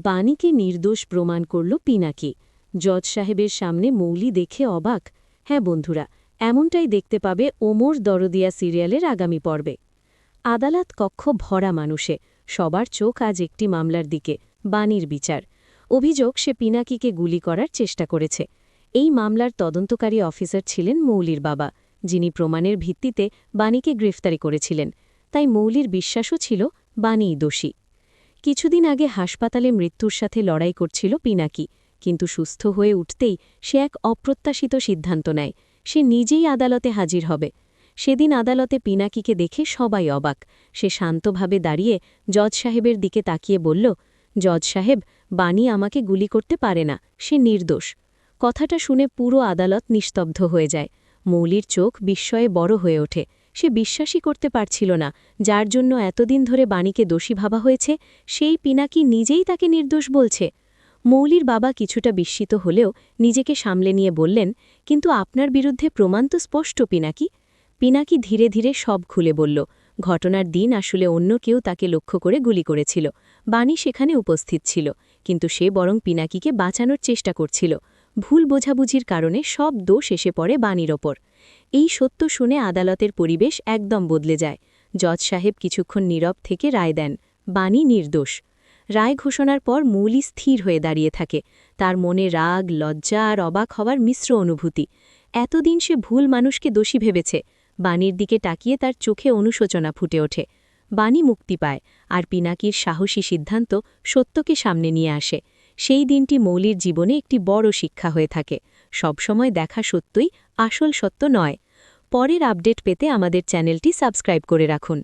বাণীকে নির্দোষ প্রমাণ করল পিনাকি। জজ সাহেবের সামনে মৌলি দেখে অবাক। হ্যাঁ বন্ধুরা, এমনটাই দেখতে পাবে ওমর দরদিয়া সিরিয়ালের আগামী পর্বে। আদালত কক্ষ ভরা মানুষে, সবার চোখ আজ একটি মামলার দিকে, বাণীর বিচার। অভিযোগ সে পিনাকিকে গুলি করার চেষ্টা করেছে। এই মামলার তদন্তকারী অফিসার ছিলেন মৌলির বাবা, যিনি প্রমাণের ভিত্তিতে বাণীকে গ্রেফতারি করেছিলেন। তাই মৌলির বিশ্বাসও ছিল বাণীই দোষী। কিছুদিন আগে হাসপাতালে মৃত্যুর সাথে লড়াই করছিল পিনাকি, কিন্তু সুস্থ হয়ে উঠতেই সে এক অপ্রত্যাশিত সিদ্ধান্ত নেয়। সে নিজেই আদালতে হাজির হবে। সেদিন আদালতে পিনাকিকে দেখে সবাই অবাক। সে শান্তভাবে দাঁড়িয়ে জজ সাহেবের দিকে তাকিয়ে বলল, জজ সাহেব, বাণী আমাকে গুলি করতে পারে না, সে নির্দোষ। কথাটা শুনে পুরো আদালত নিস্তব্ধ হয়ে যায়। মৌলির চোখ বিস্ময়ে বড় হয়ে ওঠে। সে বিশ্বাসই করতে পারছিল না, যার জন্য এতদিন ধরে বাণীকে দোষী ভাবা হয়েছে, সেই পিনাকি নিজেই তাকে নির্দোষ বলছে। মৌলির বাবা কিছুটা বিস্মিত হলেও নিজেকে সামলে নিয়ে বললেন, কিন্তু আপনার বিরুদ্ধে প্রমাণ তো স্পষ্ট পিনাকি। পিনাকি ধীরে ধীরে সব খুলে বলল। ঘটনার দিন আসলে অন্য কেউ তাকে লক্ষ্য করে গুলি করেছিল। বাণী সেখানে উপস্থিত ছিল, কিন্তু সে বরং পিনাকিকে বাঁচানোর চেষ্টা করছিল। ভুল বোঝাবুঝির কারণে সব দোষ এসে পড়ে বাণীর ওপর। এই সত্য শুনে আদালতের পরিবেশ একদম বদলে যায়। জজ সাহেব কিছুক্ষণ নীরব থেকে রায় দেন, বাণী নির্দোষ। রায় ঘোষণার পর মৌলি স্থির হয়ে দাঁড়িয়ে থাকে। তার মনে রাগ, লজ্জা আর অবাক হওয়ার মিশ্র অনুভূতি। এতদিন সে ভুল মানুষকে দোষী ভেবেছে। বাণীর দিকে তাকিয়ে তার চোখে অনুশোচনা ফুটে ওঠে। বাণী মুক্তি পায়, আর পিনাকির সাহসী সিদ্ধান্ত সত্যকে সামনে নিয়ে আসে। সেই দিনটি মৌলির জীবনে একটি বড় শিক্ষা হয়ে থাকে। সবসময় দেখা সত্যই আসল সত্য নয়। পরের আপডেট পেতে আমাদের চ্যানেলটি সাবস্ক্রাইব করে রাখুন।